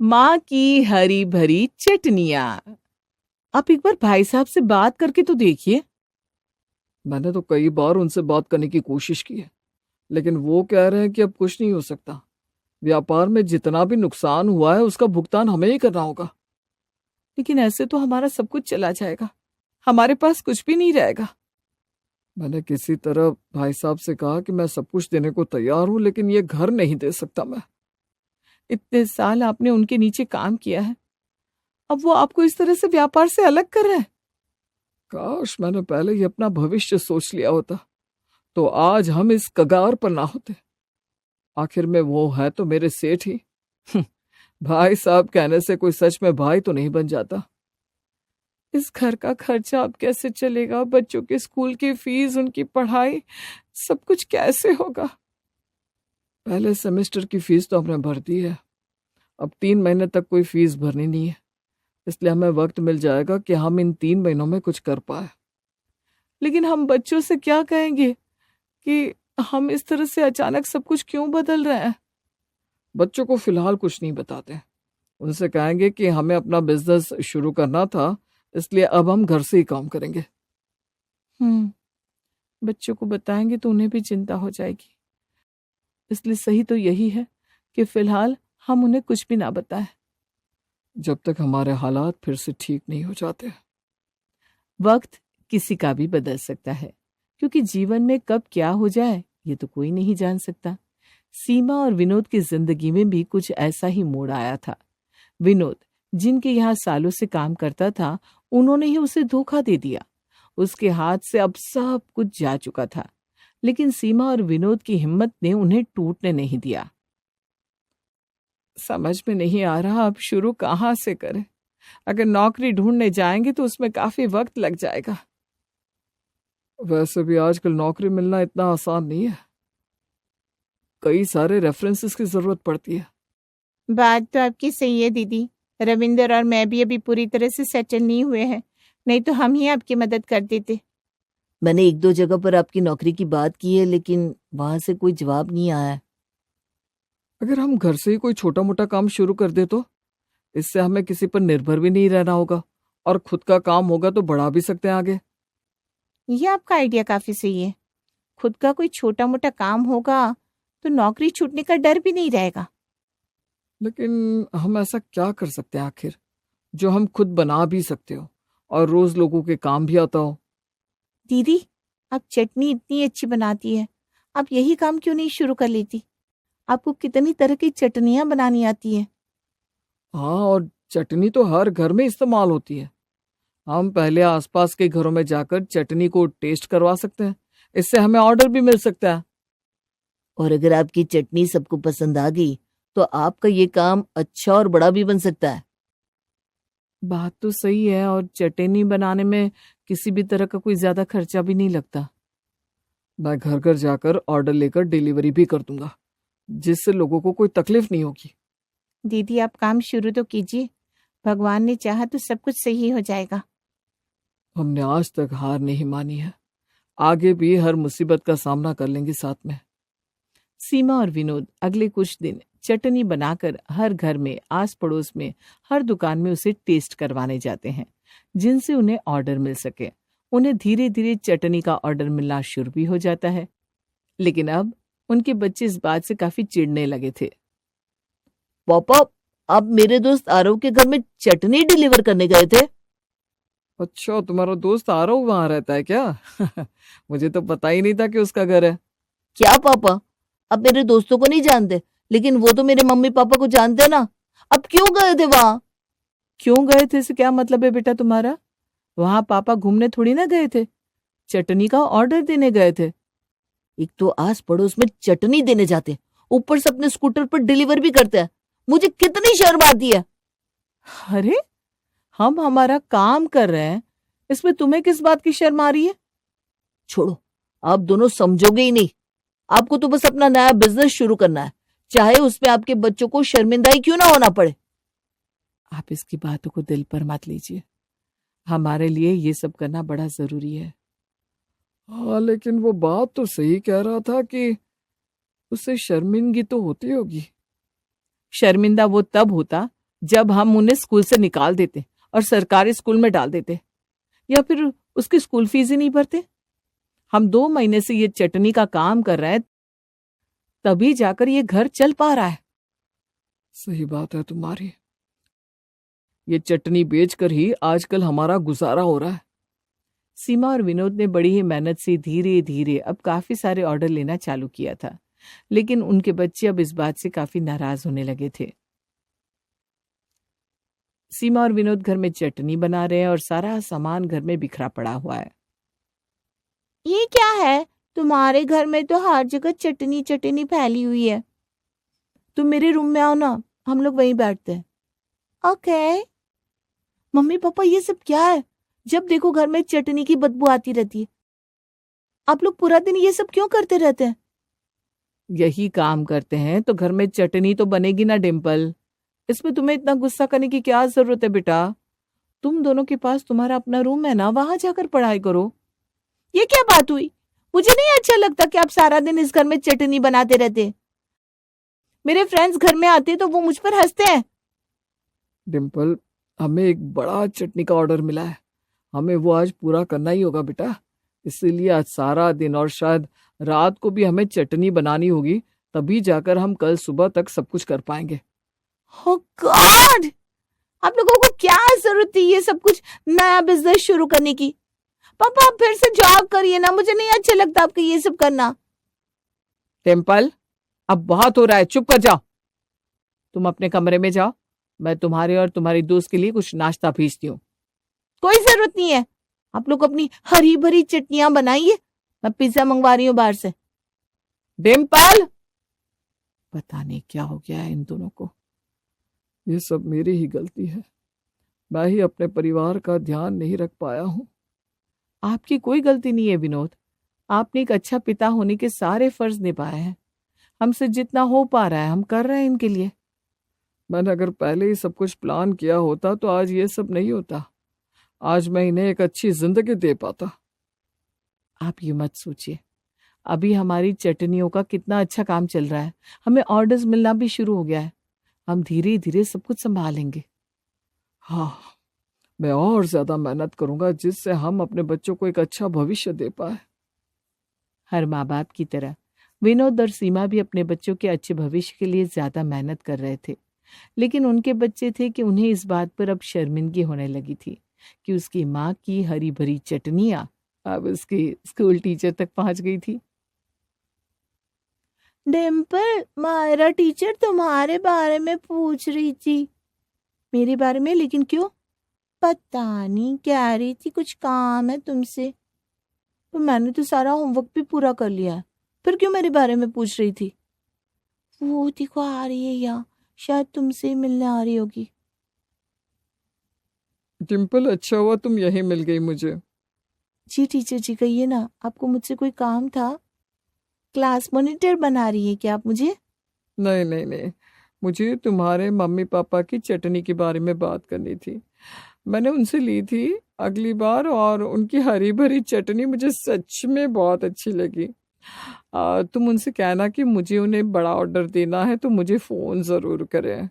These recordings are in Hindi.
माँ की हरी भरी चटनियाँ। आप एक बार भाई साहब से बात करके तो देखिए। मैंने तो कई बार उनसे बात करने की कोशिश की है, लेकिन वो कह रहे हैं कि अब कुछ नहीं हो सकता। व्यापार में जितना भी नुकसान हुआ है उसका भुगतान हमें ही करना होगा। लेकिन ऐसे तो हमारा सब कुछ चला जाएगा, हमारे पास कुछ भी नहीं रहेगा। मैंने किसी तरह भाई साहब से कहा कि मैं सब कुछ देने को तैयार हूं, लेकिन ये घर नहीं दे सकता मैं। इतने साल आपने उनके नीचे काम किया है, अब वो आपको इस तरह से व्यापार से अलग कर रहे हैं। काश मैंने पहले ही अपना भविष्य सोच लिया होता, तो आज हम इस कगार पर ना होते। आखिर में वो है तो मेरे सेठ ही। भाई साहब कहने से कोई सच में भाई तो नहीं बन जाता। इस घर का खर्चा अब कैसे चलेगा? बच्चों के स्कूल की फीस, उनकी पढ़ाई, सब कुछ कैसे होगा? पहले सेमेस्टर की फीस तो हमने भर दी है, अब 3 महीने तक कोई फीस भरनी नहीं है, इसलिए हमें वक्त मिल जाएगा कि हम इन 3 महीनों में कुछ कर पाए। लेकिन हम बच्चों से क्या कहेंगे कि हम इस तरह से अचानक सब कुछ क्यों बदल रहे हैं? बच्चों को फिलहाल कुछ नहीं बताते। उनसे कहेंगे कि हमें अपना बिजनेस शुरू करना था, इसलिए अब हम घर से ही काम करेंगे। बच्चों को बताएंगे तो उन्हें भी चिंता हो जाएगी, इसलिए सही तो यही है कि फिलहाल हम उन्हें कुछ भी ना बताएं। जब तक हमारे हालात फिर से ठीक नहीं हो जाते। वक्त किसी का भी बदल सकता है, क्योंकि जीवन में कब क्या हो जाए ये तो कोई नहीं जान सकता। सीमा और विनोद की जिंदगी में भी कुछ ऐसा ही मोड़ आया था। विनोद, जिनके यहाँ सालों से काम करता था, उन्होंने ही उसे धोखा दे दिया। उसके हाथ से अब सब कुछ जा चुका था, लेकिन सीमा और विनोद की हिम्मत ने उन्हें टूटने नहीं दिया। समझ में नहीं आ रहा अब शुरू कहाँ से करें। अगर नौकरी ढूंढने जाएंगे तो उसमें काफी वक्त लग जाएगा। वैसे भी आजकल नौकरी मिलना इतना आसान नहीं है, कई सारे रेफरेंसेस की जरूरत पड़ती है। बात तो आपकी सही है दीदी। रविंदर और मैं भी अभी पूरी तरह से सेटल नहीं हुए हैं, नहीं तो हम ही आपकी मदद कर देते। मैंने एक दो जगह पर आपकी नौकरी की बात की है, लेकिन वहां से कोई जवाब नहीं आया है। अगर हम घर से ही कोई छोटा मोटा काम शुरू कर दे तो इससे हमें किसी पर निर्भर भी नहीं रहना होगा, और खुद का काम होगा तो बढ़ा भी सकते हैं आगे। ये आपका आइडिया काफी सही है। खुद का कोई छोटा मोटा काम होगा तो नौकरी छूटने का डर भी नहीं रहेगा। लेकिन हम ऐसा क्या कर सकते हैं आखिर, जो हम खुद बना भी सकते हो और रोज लोगों के काम भी आता हो। दीदी, आप चटनी इतनी अच्छी बनाती है, आप यही काम क्यों नहीं शुरू कर लेती? आपको कितनी तरह की चटनियां बनानी आती है। हाँ, और चटनी तो हर घर में इस्तेमाल होती है। हम पहले आसपास के घरों में जाकर चटनी को टेस्ट करवा सकते हैं, इससे हमें ऑर्डर भी मिल सकता है। और अगर आपकी चटनी सबको पसंद आ गई तो आपका ये काम अच्छा और बड़ा भी बन सकता है। बात तो सही है, और चटनी बनाने में किसी भी तरह का कोई ज्यादा खर्चा भी नहीं लगता। मैं घर घर जाकर ऑर्डर लेकर डिलीवरी भी कर दूंगा, जिससे लोगों को कोई तकलीफ नहीं होगी। दीदी, आप काम शुरू तो कीजिए, भगवान ने चाहा तो सब कुछ सही हो जाएगा। हमने आज तक हार नहीं मानी है, आगे भी हर मुसीबत का सामना कर लेंगे साथ में। सीमा और विनोद अगले कुछ दिन चटनी बनाकर हर घर में, आस पड़ोस में, हर दुकान में उसे टेस्ट करवाने जाते हैं, जिनसे उन्हें ऑर्डर मिल सके। उन्हें धीरे धीरे चटनी का ऑर्डर मिलना शुरू भी हो जाता है। लेकिन अब उनके बच्चे इस बात से काफी चिढ़ने लगे थे। पापा, आप मेरे दोस्त आरव के घर में चटनी डिलीवर करने गए थे? अच्छा, तुम्हारा दोस्त आरव वहां रहता है क्या? मुझे तो पता ही नहीं था कि उसका घर है। क्या पापा, आप मेरे दोस्तों को नहीं जानते, लेकिन वो तो मेरे मम्मी पापा को जानते हैं ना। अब क्यों गए थे वहां? क्यों गए थे से क्या मतलब है बेटा तुम्हारा? वहां पापा घूमने थोड़ी ना गए थे, चटनी का ऑर्डर देने गए थे। एक तो आस पड़ोस में चटनी देने जाते, ऊपर से अपने स्कूटर पर डिलीवर भी करते हैं। मुझे कितनी शर्म आती है। अरे, हम हमारा काम कर रहे हैं, इसमें तुम्हें किस बात की शर्म आ रही है? छोड़ो, आप दोनों समझोगे ही नहीं। आपको तो बस अपना नया बिजनेस शुरू करना है, चाहे उसमें आपके बच्चों को शर्मिंदाई क्यों ना होना पड़े। आप इसकी बातों को दिल पर मत लीजिए, हमारे लिए ये सब करना बड़ा जरूरी है। हाँ, लेकिन वो बात तो सही कह रहा था कि उससे शर्मिंदगी तो होती होगी। शर्मिंदा वो तब होता जब हम उन्हें स्कूल से निकाल देते और सरकारी स्कूल में डाल देते, या फिर उसकी स्कूल फीस ही नहीं भरते। हम 2 महीने से ये चटनी का काम कर रहे हैं, तभी जाकर ये घर चल पा रहा है। सही बात है तुम्हारी। ये चटनी बेचकर ही आजकल हमारा गुजारा हो रहा है। सीमा और विनोद ने बड़ी ही मेहनत से धीरे धीरे अब काफी सारे ऑर्डर लेना चालू किया था, लेकिन उनके बच्चे अब इस बात से काफी नाराज होने लगे थे। सीमा और विनोद घर में चटनी बना रहे हैं और सारा सामान घर में बिखरा पड़ा हुआ है। ये क्या है? तुम्हारे घर में तो हर जगह चटनी चटनी फैली हुई है। तुम मेरे रूम में आओ ना, हम लोग वहीं बैठते हैं। ओके। मम्मी पापा, ये सब क्या है? जब देखो घर में चटनी की बदबू आती रहती है। आप लोग पूरा दिन ये सब क्यों करते रहते हैं? यही काम करते हैं तो घर में चटनी तो बनेगी ना डिम्पल। इसमें तुम्हें इतना गुस्सा करने की क्या जरूरत है बेटा? तुम दोनों के पास तुम्हारा अपना रूम है ना, वहां जाकर पढ़ाई करो। ये क्या बात हुई? मुझे नहीं अच्छा लगता कि आप सारा दिन इस घर में चटनी बनाते रहते। मेरे फ्रेंड्स घर में आते तो वो मुझ पर हंसते हैं। डिम्पल, हमें एक बड़ा चटनी का ऑर्डर मिला है, हमें वो आज पूरा करना ही होगा बेटा। इसीलिए आज सारा दिन और शायद रात को भी हमें चटनी बनानी होगी, तभी जाकर हम कल सुबह तक सब कुछ कर पाएंगे। Oh God! आप लोगों को क्या जरूरत थी ये सब कुछ नया बिजनेस शुरू करने की? पापा, आप फिर से जॉब करिए ना, मुझे नहीं अच्छा लगता आपका ये सब करना। डिम्पल, अब बहुत हो रहा है, चुप कर जाओ। तुम अपने कमरे में जाओ, मैं तुम्हारे और तुम्हारी दोस्त के लिए कुछ नाश्ता भेजती हूँ। कोई जरूरत नहीं है, आप लोग अपनी हरी भरी चटनियां बनाइए, मैं पिज्जा मंगवा रही हूँ बाहर से। डिम्पल, पता नहीं क्या हो गया है इन दोनों को। ये सब मेरी ही गलती है, मैं ही अपने परिवार का ध्यान नहीं रख पाया हूँ। आपकी कोई गलती नहीं है विनोद, आपने एक अच्छा पिता होने के सारे फर्ज निभाए हैं। हमसे जितना हो पा रहा है हम कर रहे हैं इनके लिए। मैंने अगर पहले ही सब कुछ प्लान किया होता तो आज ये सब नहीं होता, आज मैं इन्हें एक अच्छी जिंदगी दे पाता। आप ये मत सोचिए, अभी हमारी चटनियों का कितना अच्छा काम चल रहा है, हमें ऑर्डर्स मिलना भी शुरू हो गया है। हम धीरे धीरे सब कुछ संभालेंगे। हाँ, मैं और ज्यादा मेहनत करूंगा जिससे हम अपने बच्चों को एक अच्छा भविष्य दे पाए। हर माँ बाप की तरह विनोद और सीमा भी अपने बच्चों के अच्छे भविष्य के लिए ज्यादा मेहनत कर रहे थे, लेकिन उनके बच्चे थे कि उन्हें इस बात पर अब शर्मिंदगी होने लगी थी कि उसकी माँ की हरी भरी चटनियां अब उसकी स्कूल टीचर तक पहुंच गई थी। डिम्पल, मायरा टीचर तुम्हारे बारे में पूछ रही थी। मेरे बारे में? लेकिन क्यों? पता नहीं, कह रही थी कुछ काम है तुमसे। तो मैंने तो सारा होमवर्क भी पूरा कर लिया है, फिर क्यों मेरे बारे में पूछ रही थी? वो देखो आ रही है, या शायद तुमसे मिलने आ रही होगी। डिम्पल, अच्छा हुआ तुम यहीं मिल गई मुझे। जी टीचर जी, कहिए ना, आपको मुझसे कोई काम था? क्लास मॉनिटर बना रही है क्या आप मुझे? नहीं नहीं नहीं, मुझे तुम्हारे मम्मी पापा की चटनी के बारे में बात करनी थी। मैंने उनसे ली थी अगली बार और उनकी हरी भरी चटनी मुझे सच में बहुत अच्छी लगी। तुम उनसे कहना कि मुझे उन्हें बड़ा ऑर्डर देना है तो मुझे फोन जरूर करें।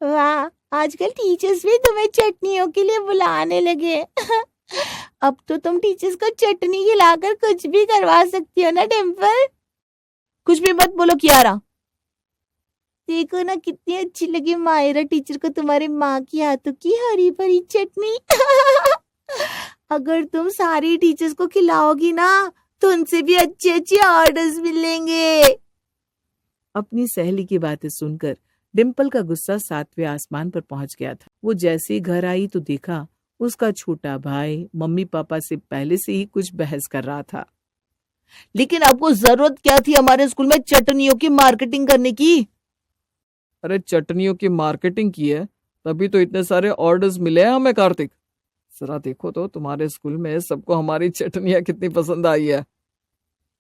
वाह, आजकल टीचर्स भी तुम्हें चटनियों के लिए बुलाने लगे। अब तो तुम टीचर्स को चटनी खिलाकर कुछ भी करवा सकती हो ना डिम्पल? कुछ भी मत बोलो कियारा। देखो ना कितनी अच्छी लगी मायरा टीचर को तुम्हारी माँ की हाथों की हरी भरी चटनी। अगर तुम सारी टीचर्स को खिलाओगी ना तो उनसे भी अच्छे अच्छे ऑर्डर्स मिलेंगे। अपनी सहेली की बातें सुनकर डिम्पल का गुस्सा 7वें आसमान पर पहुंच गया था। वो जैसे ही घर आई तो देखा उसका छोटा भाई मम्मी पापा से पहले से ही कुछ बहस कर रहा था। लेकिन आपको जरूरत क्या थी हमारे स्कूल में चटनियों की मार्केटिंग करने की? अरे चटनियों की मार्केटिंग की है तभी तो इतने सारे ऑर्डर्स मिले हैं हमें कार्तिक। जरा देखो तो तुम्हारे स्कूल में सबको हमारी चटनियां कितनी पसंद आई है।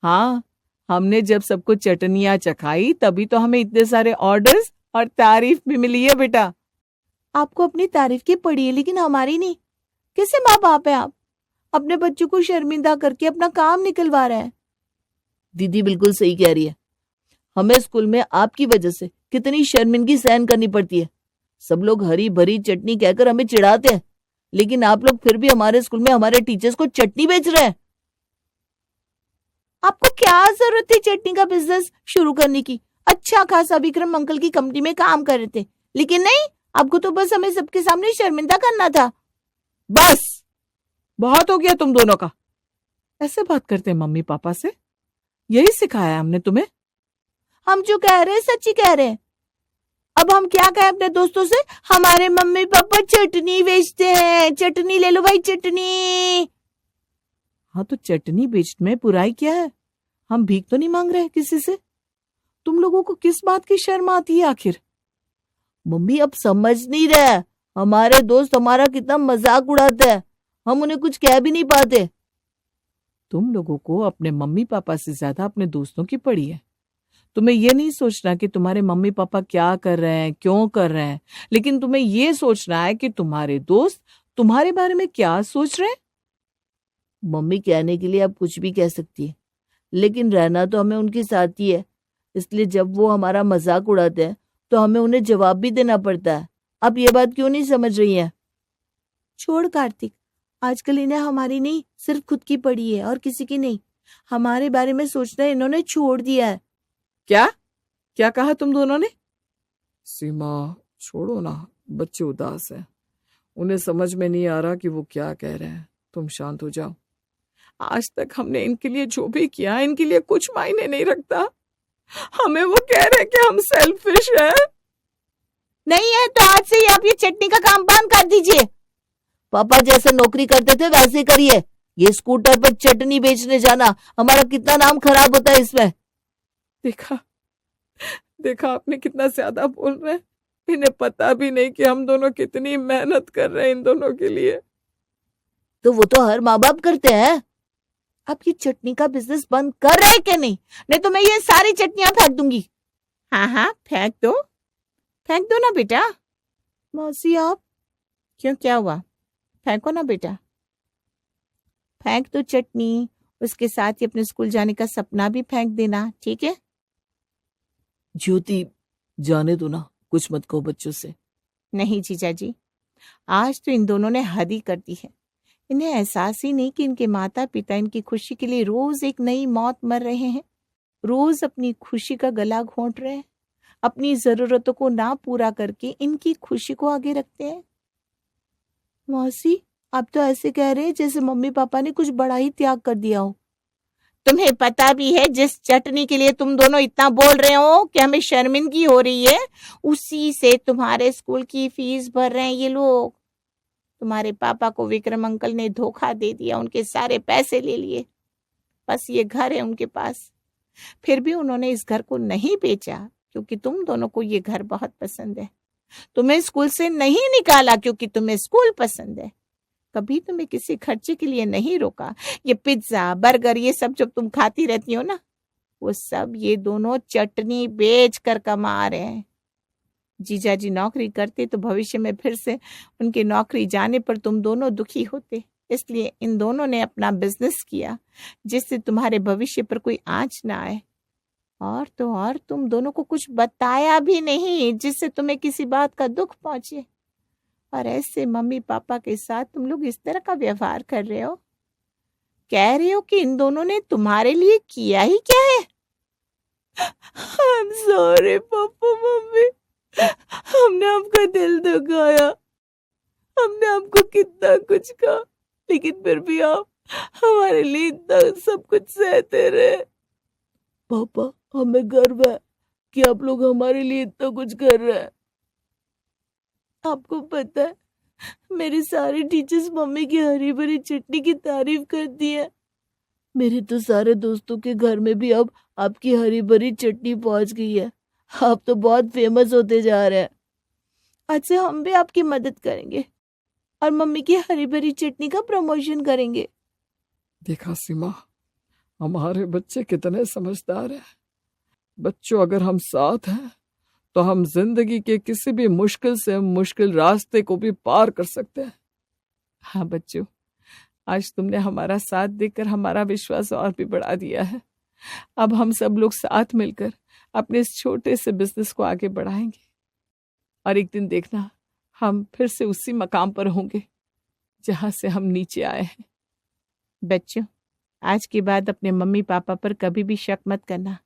हाँ, हमने जब सबको चटनियां चखाई तभी तो हमें इतने सारे ऑर्डर्स और तारीफ भी मिली है बेटा। आपको अपनी तारीफ की पड़ी है लेकिन हमारी नहीं। कैसे माँ बाप है आप? अपने बच्चों को शर्मिंदा करके अपना काम निकलवा रहे हैं। दीदी बिल्कुल सही कह रही है, हमें स्कूल में आपकी वजह से कितनी शर्मिंदगी सहन करनी पड़ती है। सब लोग हरी भरी चटनी कहकर हमें चिढ़ाते हैं, लेकिन आप लोग फिर भी हमारे स्कूल में हमारे टीचर्स को चटनी बेच रहे हैं। आपको क्या जरूरत थी चटनी का बिजनेस शुरू करने की? अच्छा खासा विक्रम अंकल की कंपनी में काम कर रहे थे, लेकिन नहीं, आपको तो बस हमें सबके सामने शर्मिंदा करना था। बस बहुत हो गया तुम दोनों का। ऐसे बात करते हैं मम्मी पापा से? यही सिखाया हमने तुम्हें? हम जो कह रहे हैं सच्ची कह रहे हैं। अब हम क्या कहें अपने दोस्तों से? हमारे मम्मी पापा चटनी बेचते हैं, चटनी ले लो भाई चटनी। हाँ तो चटनी बेचने में बुराई क्या है? हम भीख तो नहीं मांग रहे किसी से। तुम लोगों को किस बात की शर्म आती है आखिर? मम्मी अब समझ नहीं रहे, हमारे दोस्त हमारा कितना मजाक उड़ाते हैं, हम उन्हें कुछ कह भी नहीं पाते। तुम लोगों को अपने मम्मी पापा से ज्यादा अपने दोस्तों की पड़ी है। तुम्हें यह नहीं सोचना कि तुम्हारे मम्मी पापा क्या कर रहे हैं, क्यों कर रहे हैं, लेकिन तुम्हें यह सोचना है कि तुम्हारे दोस्त तुम्हारे बारे में क्या सोच रहे हैं। मम्मी कहने के लिए आप कुछ भी कह सकती है, लेकिन रहना तो हमें उनके साथ ही है, इसलिए जब वो हमारा मजाक उड़ाते हैं तो हमें उन्हें जवाब भी देना पड़ता है। आप ये बात क्यों नहीं समझ रही हैं? छोड़ कार्तिक, आजकल इन्हें हमारी नहीं सिर्फ खुद की पड़ी है और किसी की नहीं। हमारे बारे में सोचना इन्होंने छोड़ दिया है। क्या क्या कहा तुम दोनों ने? सीमा छोड़ो ना, बच्चे उदास हैं, उन्हें समझ में नहीं आ रहा कि वो क्या कह रहे हैं। तुम शांत हो जाओ। आज तक हमने इनके लिए जो भी किया इनके लिए कुछ मायने नहीं रखता। हमें वो कह रहे हैं कि हम सेल्फिश हैं। नहीं है तो आज से ही आप ये चटनी का काम बंद कर दीजिए। पापा जैसे नौकरी करते थे वैसे करिए। ये स्कूटर पर चटनी बेचने जाना, हमारा कितना नाम खराब होता है इसमें। देखा देखा आपने कितना ज्यादा बोल रहे हैं। इन्हें पता भी नहीं कि हम दोनों कितनी मेहनत कर रहे हैं इन दोनों के लिए। तो वो तो हर माँ बाप करते हैं। आप ये चटनी का बिजनेस बंद कर रहे हैं कि नहीं? नहीं तो मैं ये सारी चटनियां फेंक दूंगी। हाँ हाँ फेंक दो ना बेटा। मौसी आप क्यों, क्या हुआ? फेंको ना बेटा, फेंक दो चटनी। उसके साथ ही अपने स्कूल जाने का सपना भी फेंक देना, ठीक है? ज्योति जाने दो ना, कुछ मत कहो बच्चों से। नहीं जीजा जी, आज तो इन दोनों ने हद ही कर दी है। इन्हें एहसास ही नहीं कि इनके माता पिता इनकी खुशी के लिए रोज एक नई मौत मर रहे हैं, रोज अपनी खुशी का गला घोंट रहे हैं, अपनी जरूरतों को ना पूरा करके इनकी खुशी को आगे रखते हैं। मौसी आप तो ऐसे कह रहे हैं जैसे मम्मी पापा ने कुछ बड़ा ही त्याग कर दिया हो। तुम्हें पता भी है जिस चटनी के लिए तुम दोनों इतना बोल रहे हो कि हमें शर्मिंदगी हो रही है, उसी से तुम्हारे स्कूल की फीस भर रहे हैं ये लोग। तुम्हारे पापा को विक्रम अंकल ने धोखा दे दिया, उनके सारे पैसे ले लिए, बस ये घर है उनके पास। फिर भी उन्होंने इस घर को नहीं बेचा क्योंकि तुम दोनों को ये घर बहुत पसंद है। तुम्हें स्कूल से नहीं निकाला क्योंकि तुम्हें स्कूल पसंद है। कभी तुम्हें किसी खर्चे के लिए नहीं रोका। ये पिज्जा बर्गर ये सब जब तुम खाती रहती हो ना, वो सब ये दोनों चटनी बेच कर कमा रहे हैं। जीजा जी नौकरी करते तो भविष्य में फिर से उनकी नौकरी जाने पर तुम दोनों दुखी होते, इसलिए इन दोनों ने अपना बिजनेस किया जिससे तुम्हारे भविष्य पर कोई आंच ना आए। और तो और तुम दोनों को कुछ बताया भी नहीं जिससे तुम्हें किसी बात का दुख पहुंचे, और ऐसे मम्मी पापा के साथ तुम लोग इस तरह का व्यवहार कर रहे हो। कह रहे हो कि इन दोनों ने तुम्हारे लिए किया ही क्या है। I'm sorry पापा मम्मी, हमने आपका दिल दुखाया, हमने आपको कितना कुछ कहा, लेकिन फिर भी आप हमारे लिए इतना सब कुछ सहते रहे। पापा हमें गर्व है कि आप लोग हमारे लिए इतना कुछ कर रहे हैं। आपको पता है मेरे सारे टीचर्स मम्मी की हरी भरी चटनी की तारीफ करती है। मेरे तो सारे दोस्तों के घर में भी अब आपकी हरी भरी चटनी पहुंच गई है। आप तो बहुत फेमस होते जा रहे हैं। आज से हम भी आपकी मदद करेंगे और मम्मी की हरी भरी चटनी का प्रमोशन करेंगे। देखा सीमा, हमारे बच्चे कितने समझदार हैं। बच्चों अगर हम साथ हैं तो हम जिंदगी के किसी भी मुश्किल से मुश्किल रास्ते को भी पार कर सकते हैं। हाँ बच्चों, आज तुमने हमारा साथ देकर हमारा विश्वास और भी बढ़ा दिया है। अब हम सब लोग साथ मिलकर अपने इस छोटे से बिजनेस को आगे बढ़ाएंगे और एक दिन देखना हम फिर से उसी मकाम पर होंगे जहां से हम नीचे आए हैं। बच्चों, आज के बाद अपने मम्मी पापा पर कभी भी शक मत करना,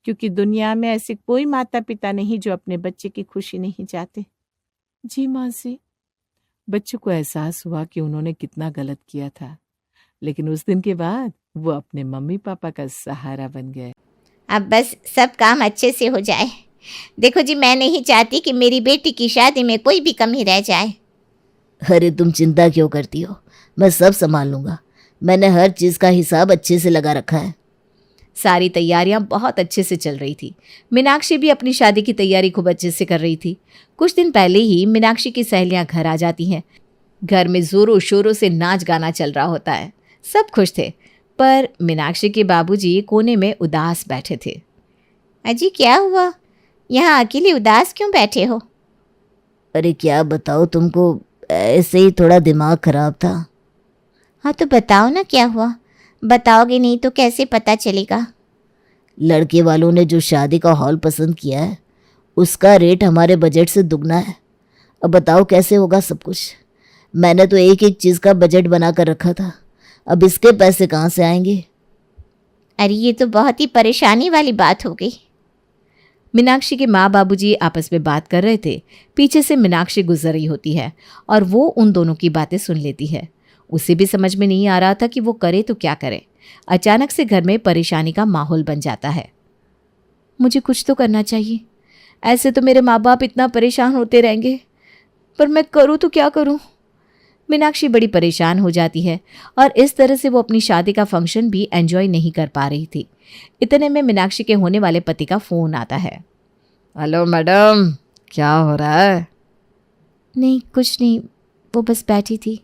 क्योंकि दुनिया में ऐसे कोई माता पिता नहीं जो अपने बच्चे की खुशी नहीं चाहते। जी मासी। बच्चों को एहसास हुआ कि उन्होंने कितना गलत किया था, लेकिन उस दिन के बाद वो अपने मम्मी पापा का सहारा बन गए। अब बस सब काम अच्छे से हो जाए। देखो जी, मैं नहीं चाहती कि मेरी बेटी की शादी में कोई भी कमी रह जाए। अरे तुम चिंता क्यों करती हो, मैं सब संभाल लूँगा। मैंने हर चीज़ का हिसाब अच्छे से लगा रखा है। सारी तैयारियां बहुत अच्छे से चल रही थी। मीनाक्षी भी अपनी शादी की तैयारी खूब अच्छे से कर रही थी। कुछ दिन पहले ही मीनाक्षी की सहेलियां घर आ जाती हैं। घर में जोरों शोरों से नाच गाना चल रहा होता है। सब खुश थे, पर मीनाक्षी के बाबूजी कोने में उदास बैठे थे। अजी, क्या हुआ? यहाँ अकेले उदास क्यों बैठे हो? अरे क्या बताओ तुमको, ऐसे ही थोड़ा दिमाग खराब था। हाँ तो बताओ ना, क्या हुआ? बताओगे नहीं तो कैसे पता चलेगा? लड़के वालों ने जो शादी का हॉल पसंद किया है उसका रेट हमारे बजट से दुगना है। अब बताओ कैसे होगा सब कुछ। मैंने तो एक एक चीज़ का बजट बना कर रखा था, अब इसके पैसे कहाँ से आएंगे? अरे ये तो बहुत ही परेशानी वाली बात हो गई। मीनाक्षी के माँ बाबूजी आपस में बात कर रहे थे। पीछे से मीनाक्षी गुजर रही होती है और वो उन दोनों की बातें सुन लेती है। उसे भी समझ में नहीं आ रहा था कि वो करे तो क्या करे। अचानक से घर में परेशानी का माहौल बन जाता है। मुझे कुछ तो करना चाहिए, ऐसे तो मेरे माँ बाप इतना परेशान होते रहेंगे, पर मैं करूँ तो क्या करूँ। मीनाक्षी बड़ी परेशान हो जाती है और इस तरह से वो अपनी शादी का फंक्शन भी एंजॉय नहीं कर पा रही थी। इतने में मीनाक्षी के होने वाले पति का फ़ोन आता है। हेलो मैडम, क्या हो रहा है? नहीं कुछ नहीं, वो बस बैठी थी।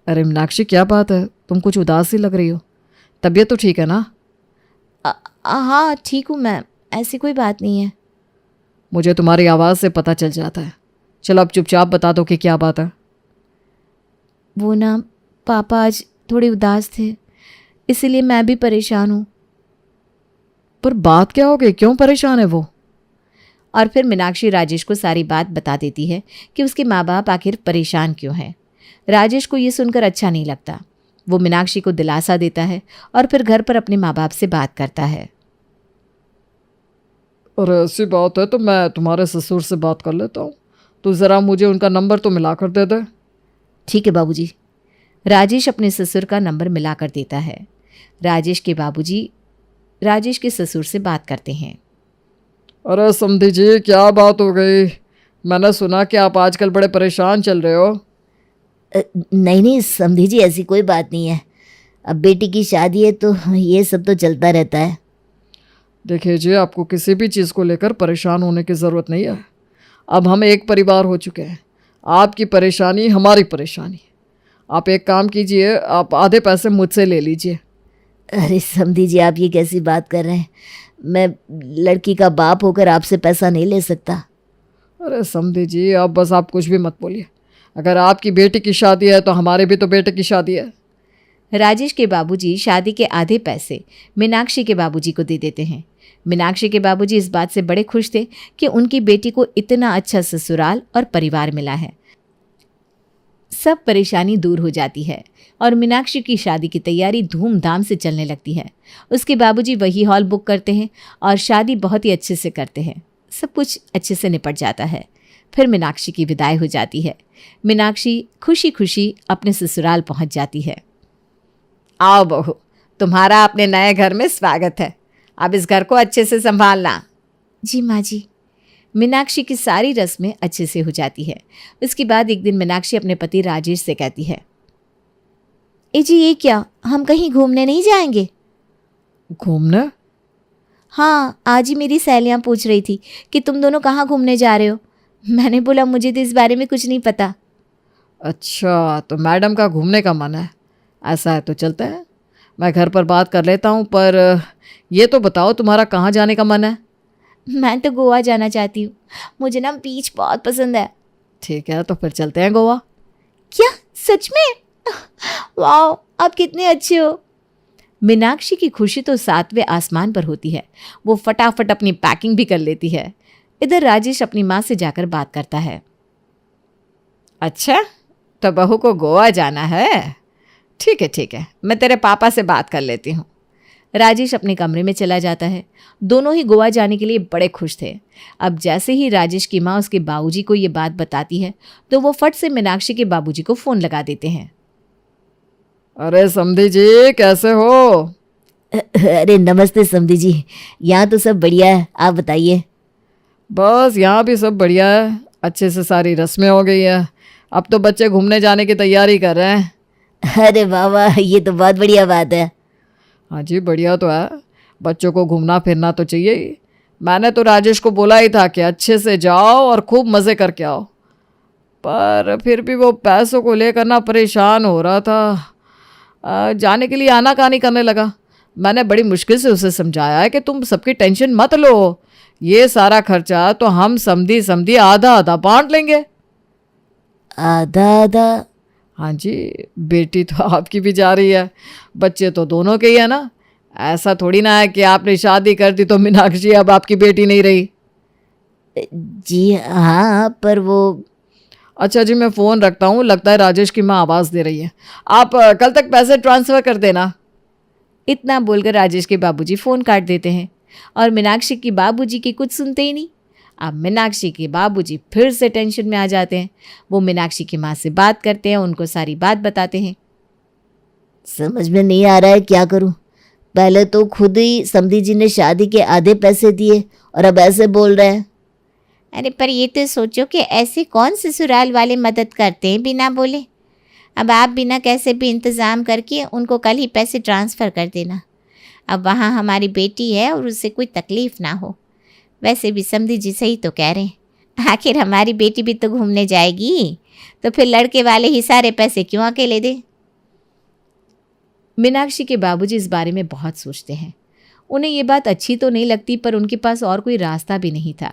अरे मीनाक्षी, क्या बात है, तुम कुछ उदास सी लग रही हो। तबीयत तो ठीक है ना? हाँ ठीक हूँ मैं, ऐसी कोई बात नहीं है। मुझे तुम्हारी आवाज़ से पता चल जाता है। चलो अब चुपचाप बता दो कि क्या बात है। वो ना, पापा आज थोड़े उदास थे, इसीलिए मैं भी परेशान हूँ। पर बात क्या हो गई, क्यों परेशान है वो? और फिर मीनाक्षी राजेश को सारी बात बता देती है कि उसके माँ बाप आखिर परेशान क्यों हैं। राजेश को ये सुनकर अच्छा नहीं लगता। वो मीनाक्षी को दिलासा देता है और फिर घर पर अपने माँ बाप से बात करता है। अरे ऐसी बात है तो मैं तुम्हारे ससुर से बात कर लेता हूँ, तो ज़रा मुझे उनका नंबर तो मिला कर दे दे। ठीक है बाबूजी। राजेश अपने ससुर का नंबर मिला कर देता है। राजेश के बाबूजी राजेश के ससुर से बात करते हैं। अरे समधी जी, क्या बात हो गई? मैंने सुना कि आप आजकल बड़े परेशान चल रहे हो। नहीं नहीं समधी जी, ऐसी कोई बात नहीं है। अब बेटी की शादी है तो ये सब तो चलता रहता है। देखिए जी, आपको किसी भी चीज़ को लेकर परेशान होने की ज़रूरत नहीं है। अब हम एक परिवार हो चुके हैं। आपकी परेशानी हमारी परेशानी। आप एक काम कीजिए, आप आधे पैसे मुझसे ले लीजिए। अरे समधी जी, आप ये कैसी बात कर रहे हैं? मैं लड़की का बाप होकर आपसे पैसा नहीं ले सकता। अरे समधी जी, अब बस आप कुछ भी मत बोलिए। अगर आपकी बेटी की शादी है तो हमारे भी तो बेटे की शादी है। राजेश के बाबूजी शादी के आधे पैसे मीनाक्षी के बाबूजी को दे देते हैं। मीनाक्षी के बाबूजी इस बात से बड़े खुश थे कि उनकी बेटी को इतना अच्छा ससुराल और परिवार मिला है। सब परेशानी दूर हो जाती है और मीनाक्षी की शादी की तैयारी धूमधाम से चलने लगती है। उसके बाबूजी वही हॉल बुक करते हैं और शादी बहुत ही अच्छे से करते हैं। सब कुछ अच्छे से निपट जाता है। फिर मीनाक्षी की विदाई हो जाती है। मीनाक्षी खुशी खुशी अपने ससुराल पहुंच जाती है। आओ बहू, तुम्हारा अपने नए घर में स्वागत है। अब इस घर को अच्छे से संभालना। जी माँ जी। मीनाक्षी की सारी रस्में अच्छे से हो जाती है। उसके बाद एक दिन मीनाक्षी अपने पति राजेश से कहती है, जी ये क्या, हम कहीं घूमने नहीं जाएंगे? घूमने? हाँ, आज ही मेरी सहेलियाँ पूछ रही थी कि तुम दोनों कहाँ घूमने जा रहे हो। मैंने बोला मुझे तो इस बारे में कुछ नहीं पता। अच्छा, तो मैडम का घूमने का मन है। ऐसा है तो चलते हैं, मैं घर पर बात कर लेता हूँ। पर ये तो बताओ, तुम्हारा कहाँ जाने का मन है? मैं तो गोवा जाना चाहती हूँ। मुझे ना बीच बहुत पसंद है। ठीक है, तो फिर चलते हैं गोवा। क्या, सच में? वाह, आप कितने अच्छे हो। मीनाक्षी की खुशी तो 7वें आसमान पर होती है। वो फटाफट अपनी पैकिंग भी कर लेती है। इधर राजेश अपनी माँ से जाकर बात करता है। अच्छा, तो बहू को गोवा जाना है? ठीक है, मैं तेरे पापा से बात कर लेती हूँ। राजेश अपने कमरे में चला जाता है। दोनों ही गोवा जाने के लिए बड़े खुश थे। अब जैसे ही राजेश की माँ उसके बाबूजी को ये बात बताती है तो वो फट से मीनाक्षी के बाबूजी को फ़ोन लगा देते हैं। अरे समधी जी, कैसे हो? अरे नमस्ते समधी जी, यहाँ तो सब बढ़िया है, आप बताइए। बस यहाँ भी सब बढ़िया है, अच्छे से सारी रस्में हो गई है। अब तो बच्चे घूमने जाने की तैयारी कर रहे हैं। अरे वाह वाह, ये तो बहुत बढ़िया बात है। हाँ जी, बढ़िया तो है। बच्चों को घूमना फिरना तो चाहिए ही। मैंने तो राजेश को बोला ही था कि अच्छे से जाओ और खूब मज़े करके आओ, पर फिर भी वो पैसों को लेकर ना परेशान हो रहा था। जाने के लिए आनाकानी करने लगा। मैंने बड़ी मुश्किल से उसे समझाया है कि तुम सबकी टेंशन मत लो, ये सारा खर्चा तो हम समधी समधी आधा आधा बांट लेंगे। आधा आधा? हाँ जी, बेटी तो आपकी भी जा रही है, बच्चे तो दोनों के ही है ना। ऐसा थोड़ी ना है कि आपने शादी कर दी तो मीनाक्षी अब आपकी बेटी नहीं रही। जी हाँ, पर वो... अच्छा जी, मैं फ़ोन रखता हूँ, लगता है राजेश की माँ आवाज़ दे रही है। आप कल तक पैसे ट्रांसफ़र कर देना। इतना बोलकर राजेश के बाबूजी फ़ोन काट देते हैं और मीनाक्षी की बाबूजी की कुछ सुनते ही नहीं। अब मीनाक्षी के बाबूजी फिर से टेंशन में आ जाते हैं। वो मीनाक्षी की माँ से बात करते हैं, उनको सारी बात बताते हैं। समझ में नहीं आ रहा है क्या करूं। पहले तो खुद ही समधी जी ने शादी के आधे पैसे दिए और अब ऐसे बोल रहे हैं। अरे पर ये तो सोचो कि ऐसे कौन ससुराल वाले मदद करते हैं बिना बोले। अब आप बिना कैसे भी इंतज़ाम करके उनको कल ही पैसे ट्रांसफ़र कर देना। अब वहाँ हमारी बेटी है और उससे कोई तकलीफ़ ना हो। वैसे भी समधी जी सही तो कह रहे हैं, आखिर हमारी बेटी भी तो घूमने जाएगी, तो फिर लड़के वाले ही सारे पैसे क्यों अकेले दें। मीनाक्षी के बाबूजी इस बारे में बहुत सोचते हैं। उन्हें ये बात अच्छी तो नहीं लगती, पर उनके पास और कोई रास्ता भी नहीं था।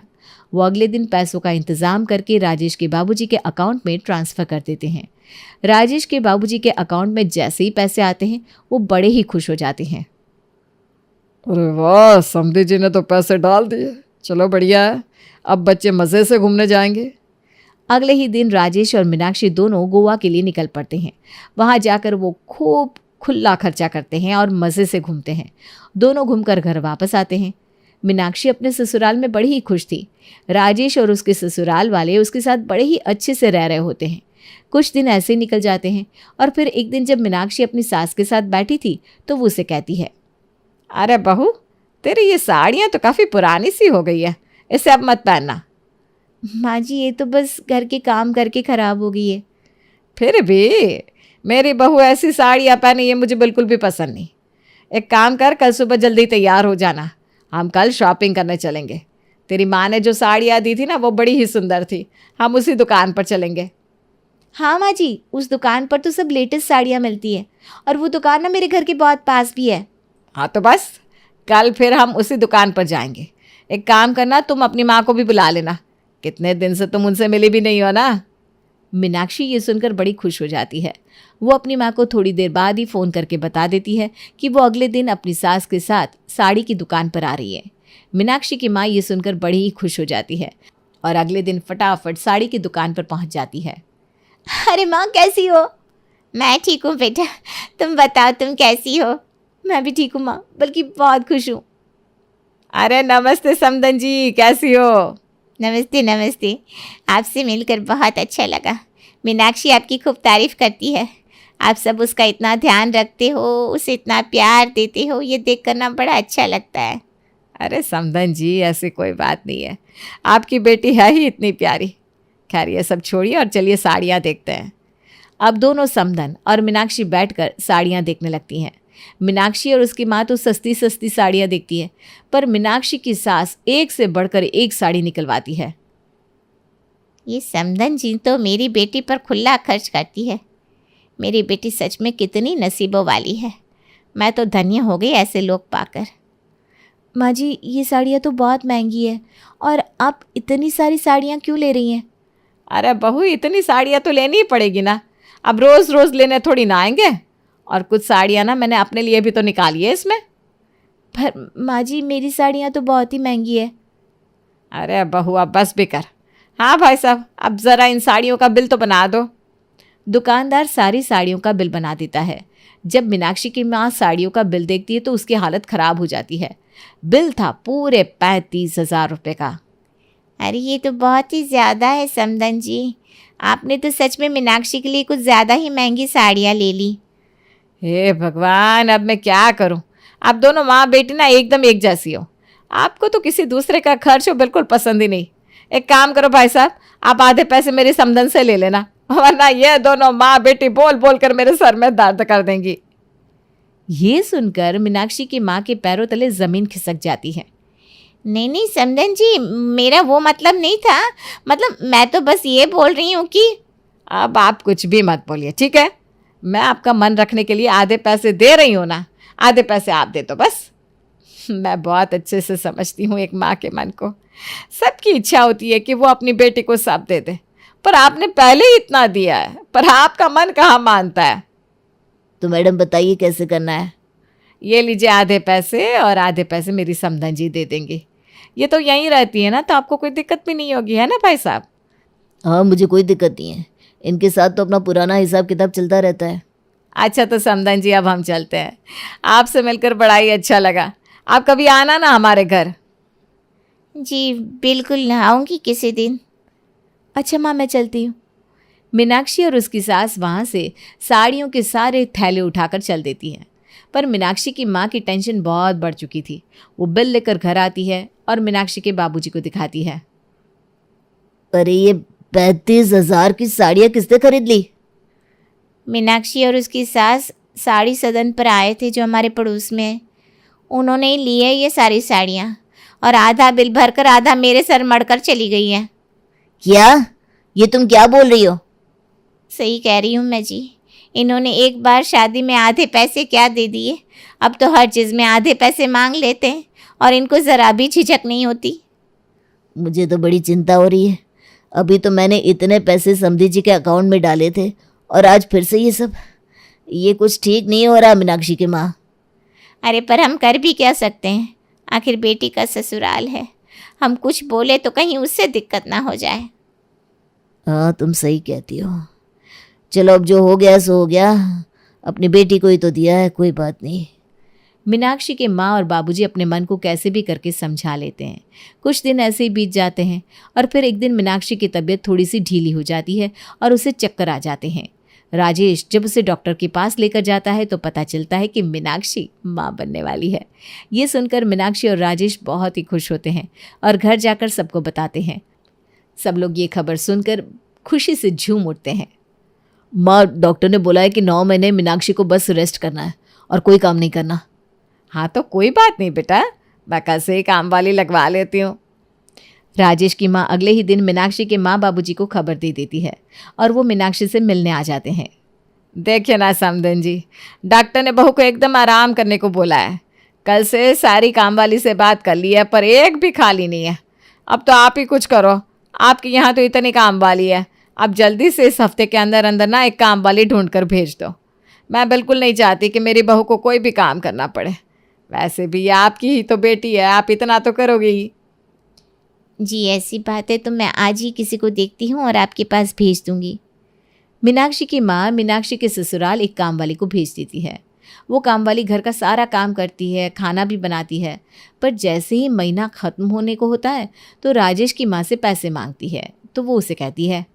वो अगले दिन पैसों का इंतज़ाम करके राजेश के बाबूजी के अकाउंट में ट्रांसफ़र कर देते हैं। राजेश के बाबूजी के अकाउंट में जैसे ही पैसे आते हैं वो बड़े ही खुश हो जाते हैं। अरे वाह, समधी जी ने तो पैसे डाल दिए, चलो बढ़िया है, अब बच्चे मज़े से घूमने जाएंगे। अगले ही दिन राजेश और मीनाक्षी दोनों गोवा के लिए निकल पड़ते हैं। वहाँ जाकर वो खूब खुला खर्चा करते हैं और मज़े से घूमते हैं। दोनों घूमकर घर वापस आते हैं। मीनाक्षी अपने ससुराल में बड़ी ही खुश थी। राजेश और उसके ससुराल वाले उसके साथ बड़े ही अच्छे से रह रहे होते हैं। कुछ दिन ऐसे निकल जाते हैं और फिर एक दिन जब मीनाक्षी अपनी सास के साथ बैठी थी तो वो उसे कहती है, अरे बहू, तेरी ये साड़ियाँ तो काफ़ी पुरानी सी हो गई है, इसे अब मत पहनना। माँ जी, ये तो बस घर के काम करके ख़राब हो गई है। फिर भी मेरी बहू ऐसी साड़ियाँ पहने, ये मुझे बिल्कुल भी पसंद नहीं। एक काम कर, कल सुबह जल्दी तैयार हो जाना, हम कल शॉपिंग करने चलेंगे। तेरी माँ ने जो साड़ियाँ दी थी ना, वो बड़ी ही सुंदर थी, हम उसी दुकान पर चलेंगे। हाँ माँ जी, उस दुकान पर तो सब लेटेस्ट साड़ियाँ मिलती है और वो दुकान ना मेरे घर के बहुत पास भी है। हाँ तो बस कल फिर हम उसी दुकान पर जाएंगे। एक काम करना, तुम अपनी माँ को भी बुला लेना, कितने दिन से तुम उनसे मिली भी नहीं हो ना। मीनाक्षी ये सुनकर बड़ी खुश हो जाती है। वो अपनी माँ को थोड़ी देर बाद ही फ़ोन करके बता देती है कि वो अगले दिन अपनी सास के साथ साड़ी की दुकान पर आ रही है। मीनाक्षी की माँ ये सुनकर बड़ी ही खुश हो जाती है और अगले दिन फटाफट साड़ी की दुकान पर पहुँच जाती है। अरे माँ, कैसी हो? मैं ठीक हूँ बेटा, तुम बताओ तुम कैसी हो? मैं भी ठीक हूँ माँ, बल्कि बहुत खुश हूँ। अरे नमस्ते समधन जी, कैसी हो? नमस्ते नमस्ते, आपसे मिलकर बहुत अच्छा लगा। मीनाक्षी आपकी खूब तारीफ़ करती है। आप सब उसका इतना ध्यान रखते हो, उसे इतना प्यार देते हो, ये देख करना बड़ा अच्छा लगता है। अरे समधन जी, ऐसी कोई बात नहीं है, आपकी बेटी है ही इतनी प्यारी। खैर ये सब छोड़िए और चलिए साड़ियाँ देखते हैं। अब दोनों समधन और मीनाक्षी बैठकर साड़ियाँ देखने लगती हैं। मीनाक्षी और उसकी माँ तो सस्ती सस्ती साड़ियाँ देखती है, पर मीनाक्षी की सास एक से बढ़कर एक साड़ी निकलवाती है। ये समधन जी तो मेरी बेटी पर खुला खर्च करती है। मेरी बेटी सच में कितनी नसीबों वाली है। मैं तो धन्य हो गई ऐसे लोग पाकर। माँ जी, ये साड़ियाँ तो बहुत महंगी है और आप इतनी सारी साड़ियाँ क्यों ले रही हैं? अरे बहू, इतनी साड़ियाँ तो लेनी ही पड़ेगी ना, अब रोज़ रोज़ लेने थोड़ी ना आएंगे। और कुछ साड़ियाँ ना मैंने अपने लिए भी तो निकाली है इसमें। पर माँ जी, मेरी साड़ियाँ तो बहुत ही महंगी है। अरे बहू अब बस भी कर। हाँ भाई साहब, अब ज़रा इन साड़ियों का बिल तो बना दो। दुकानदार सारी साड़ियों का बिल बना देता है। जब मीनाक्षी की माँ साड़ियों का बिल देखती है तो उसकी हालत खराब हो जाती है। बिल था पूरे 35,000 रुपये का। अरे ये तो बहुत ही ज़्यादा है समदन जी, आपने तो सच में मीनाक्षी के लिए कुछ ज़्यादा ही महंगी साड़ियाँ ले ली। हे भगवान, अब मैं क्या करूं। आप दोनों माँ बेटी ना एकदम एक जैसी हो। आपको तो किसी दूसरे का खर्च हो बिल्कुल पसंद ही नहीं। एक काम करो भाई साहब, आप आधे पैसे मेरी समदन से ले लेना, वरना ये दोनों माँ बेटी बोल बोल कर मेरे सर में दर्द कर देंगी। ये सुनकर मीनाक्षी की माँ के पैरों तले जमीन खिसक जाती है। नहीं नहीं समदन जी, मेरा वो मतलब नहीं था। मतलब मैं तो बस ये बोल रही हूँ कि अब आप कुछ भी मत बोलिए, ठीक है? मैं आपका मन रखने के लिए आधे पैसे दे रही हूँ ना, आधे पैसे आप दे दो बस। मैं बहुत अच्छे से समझती हूँ एक माँ के मन को। सबकी इच्छा होती है कि वो अपनी बेटी को सब दे दे, पर आपने पहले ही इतना दिया है, पर आपका मन कहाँ मानता है। तो मैडम बताइए कैसे करना है? ये लीजिए आधे पैसे, और आधे पैसे मेरी समधन जी दे देंगी। ये तो यहीं रहती है ना, तो आपको कोई दिक्कत भी नहीं होगी, है ना भाई साहब? हाँ, मुझे कोई दिक्कत नहीं है। इनके साथ तो अपना पुराना हिसाब किताब चलता रहता है। अच्छा तो समधन जी, अब हम चलते हैं। आपसे मिलकर बड़ा ही अच्छा लगा। आप कभी आना ना हमारे घर। जी बिल्कुल, आऊँगी किसी दिन। अच्छा माँ, मैं चलती हूँ। मीनाक्षी और उसकी सास वहाँ से साड़ियों के सारे थैले उठाकर चल देती हैं। पर मीनाक्षी की माँ की टेंशन बहुत बढ़ चुकी थी। वो बिल लेकर घर आती है और मीनाक्षी के बाबूजी को दिखाती है। अरे ये 35,000 की साड़ियाँ किसने खरीद ली? मीनाक्षी और उसकी सास साड़ी सदन पर आए थे जो हमारे पड़ोस में है, उन्होंने ही ली है ये सारी साड़ियाँ, और आधा बिल भरकर आधा मेरे सर मड़कर चली गई है। क्या? ये तुम क्या बोल रही हो? सही कह रही हूँ मैं जी। इन्होंने एक बार शादी में आधे पैसे क्या दे दिए, अब तो हर चीज़ में आधे पैसे मांग लेते हैं, और इनको ज़रा भी झिझक नहीं होती। मुझे तो बड़ी चिंता हो रही है। अभी तो मैंने इतने पैसे समधी जी के अकाउंट में डाले थे, और आज फिर से ये सब। ये कुछ ठीक नहीं हो रहा मीनाक्षी की माँ। अरे पर हम कर भी क्या सकते हैं, आखिर बेटी का ससुराल है। हम कुछ बोले तो कहीं उससे दिक्कत ना हो जाए। हाँ, तुम सही कहती हो। चलो अब जो हो गया सो हो गया। अपनी बेटी को ही तो दिया है, कोई बात नहीं। मीनाक्षी के माँ और बाबूजी अपने मन को कैसे भी करके समझा लेते हैं। कुछ दिन ऐसे ही बीत जाते हैं और फिर एक दिन मीनाक्षी की तबीयत थोड़ी सी ढीली हो जाती है और उसे चक्कर आ जाते हैं। राजेश जब उसे डॉक्टर के पास लेकर जाता है तो पता चलता है कि मीनाक्षी माँ बनने वाली है। ये सुनकर मीनाक्षी और राजेश बहुत ही खुश होते हैं और घर जाकर सबको बताते हैं। सब लोग ये खबर सुनकर खुशी से झूम उठते हैं। माँ, डॉक्टर ने बोला है कि 9 महीने मीनाक्षी को बस रेस्ट करना है और कोई काम नहीं करना। हाँ तो कोई बात नहीं बेटा, मैं कल से ही काम वाली लगवा लेती हूँ। राजेश की माँ अगले ही दिन मीनाक्षी के माँ बाबूजी को खबर दे देती है और वो मीनाक्षी से मिलने आ जाते हैं। देखिए ना समधन जी, डॉक्टर ने बहू को एकदम आराम करने को बोला है। कल से सारी काम वाली से बात कर ली है, पर एक भी खाली नहीं है। अब तो आप ही कुछ करो, आपके यहाँ तो इतनी काम वाली है। अब जल्दी से इस हफ्ते के अंदर अंदर ना एक काम वाली ढूंढ कर भेज दो। मैं बिल्कुल नहीं चाहती कि मेरी बहू को कोई भी काम करना पड़े। वैसे भी ये आपकी ही तो बेटी है, आप इतना तो करोगे ही। जी ऐसी बात है तो मैं आज ही किसी को देखती हूँ और आपके पास भेज दूँगी। मीनाक्षी की माँ मीनाक्षी के ससुराल एक काम वाली को भेज देती है। वो काम वाली घर का सारा काम करती है, खाना भी बनाती है। पर जैसे ही महीना ख़त्म होने को होता है तो राजेश की माँ से पैसे मांगती है। तो वो उसे कहती है,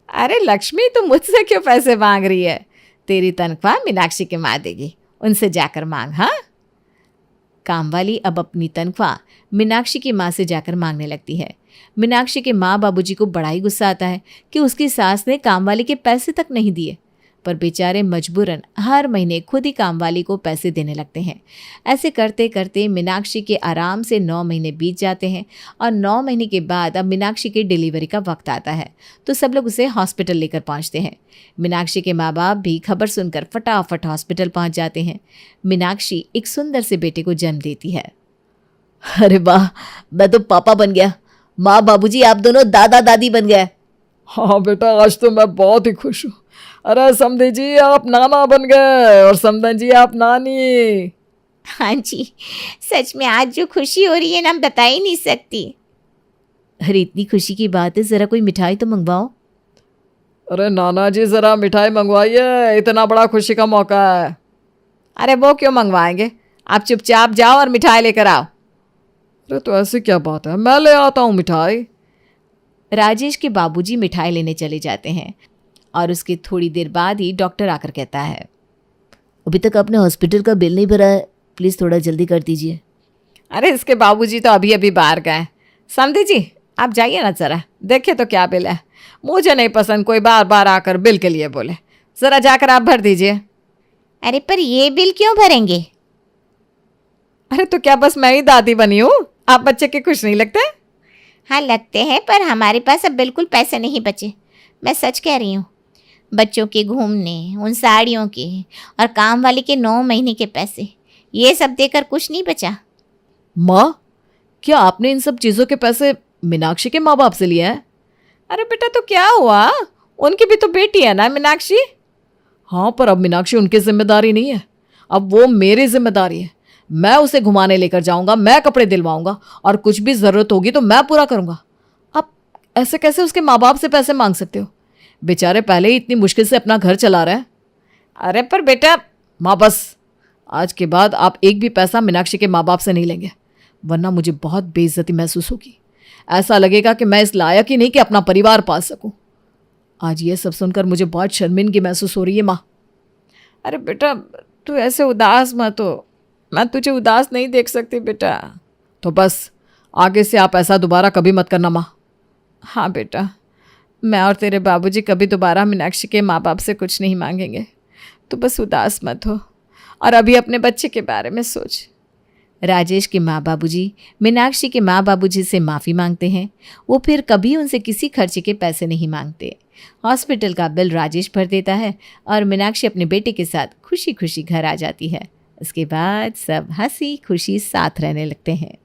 अरे लक्ष्मी, तुम मुझसे क्यों पैसे मांग रही है? तेरी तनख्वाह मीनाक्षी की माँ देगी, उनसे जाकर मांग। हाँ, कामवाली अब अपनी तनख्वाह मीनाक्षी की माँ से जाकर मांगने लगती है। मीनाक्षी के माँ बाबूजी को बड़ा ही गुस्सा आता है कि उसकी सास ने कामवाली के पैसे तक नहीं दिए, पर बेचारे मजबूरन हर महीने खुद ही कामवाली को पैसे देने लगते हैं। ऐसे करते करते मीनाक्षी के आराम से 9 महीने बीत जाते हैं और 9 महीने के बाद अब मीनाक्षी की डिलीवरी का वक्त आता है तो सब लोग उसे हॉस्पिटल लेकर पहुंचते हैं। मीनाक्षी के माँ बाप भी खबर सुनकर फटाफट हॉस्पिटल पहुंच जाते हैं। मीनाक्षी एक सुंदर से बेटे को जन्म देती है। अरे वाह, मैं तो पापा बन गया। माँ बाबूजी आप दोनों दादा दादी बन गए। हाँ बेटा, आज तो मैं बहुत ही खुश हूँ। अरे समधी जी आप नाना बन गए और समधन जी आप नानी। हाँ जी, सच में आज जो खुशी हो रही है ना, बता ही नहीं सकती। अरे इतनी खुशी की बात है, जरा कोई मिठाई तो मंगवाओ। अरे नाना जी जरा मिठाई मंगवाइए, इतना बड़ा खुशी का मौका है। अरे वो क्यों मंगवाएंगे, आप चुपचाप जाओ और मिठाई लेकर आओ। अरे तो ऐसी क्या बात है, मैं ले आता हूँ मिठाई। राजेश के बाबूजी मिठाई लेने चले जाते हैं और उसके थोड़ी देर बाद ही डॉक्टर आकर कहता है, अभी तक आपने हॉस्पिटल का बिल नहीं भरा है, प्लीज़ थोड़ा जल्दी कर दीजिए। अरे इसके बाबूजी तो अभी अभी बाहर गए। समधी जी आप जाइए ना ज़रा, देखिए तो क्या बिल है। मुझे नहीं पसंद कोई बार बार आकर बिल के लिए बोले। ज़रा जाकर आप भर दीजिए। अरे पर ये बिल क्यों भरेंगे? अरे तो क्या बस मैं ही दादी बनी हूँ, आप बच्चे के खुश नहीं लगते? हाँ लगते हैं, पर हमारे पास अब बिल्कुल पैसे नहीं बचे। मैं सच कह रही हूँ। बच्चों के घूमने, उन साड़ियों के और काम वाली के 9 महीने के पैसे, ये सब देकर कुछ नहीं बचा। माँ क्या आपने इन सब चीज़ों के पैसे मीनाक्षी के माँ बाप से लिए हैं? अरे बेटा तो क्या हुआ, उनकी भी तो बेटी है ना मीनाक्षी। हाँ पर अब मीनाक्षी उनकी जिम्मेदारी नहीं है, अब वो मेरी जिम्मेदारी है। मैं उसे घुमाने लेकर जाऊंगा, मैं कपड़े दिलवाऊंगा और कुछ भी ज़रूरत होगी तो मैं पूरा करूंगा। आप ऐसे कैसे उसके माँ बाप से पैसे मांग सकते हो? बेचारे पहले ही इतनी मुश्किल से अपना घर चला रहे हैं। अरे पर बेटा, माँ बस, आज के बाद आप एक भी पैसा मीनाक्षी के माँ बाप से नहीं लेंगे, वरना मुझे बहुत बेइज्जती महसूस होगी। ऐसा लगेगा कि मैं इस लायक ही नहीं कि अपना परिवार पाल सकूं। आज ये सब सुनकर मुझे बहुत शर्मिंदगी महसूस हो रही है माँ। अरे बेटा तू ऐसे उदास मत हो, मैं तुझे उदास नहीं देख सकती बेटा। तो बस आगे से आप ऐसा दोबारा कभी मत करना माँ। हाँ बेटा, मैं और तेरे बाबूजी कभी दोबारा मीनाक्षी के माँ बाप से कुछ नहीं मांगेंगे। तो बस उदास मत हो और अभी अपने बच्चे के बारे में सोच। राजेश के माँ बाबूजी मीनाक्षी के माँ बाबूजी से माफ़ी मांगते हैं। वो फिर कभी उनसे किसी खर्चे के पैसे नहीं मांगते। हॉस्पिटल का बिल राजेश भर देता है और मीनाक्षी अपने बेटे के साथ खुशी खुशी घर आ जाती है। उसके बाद सब हंसी खुशी साथ रहने लगते हैं।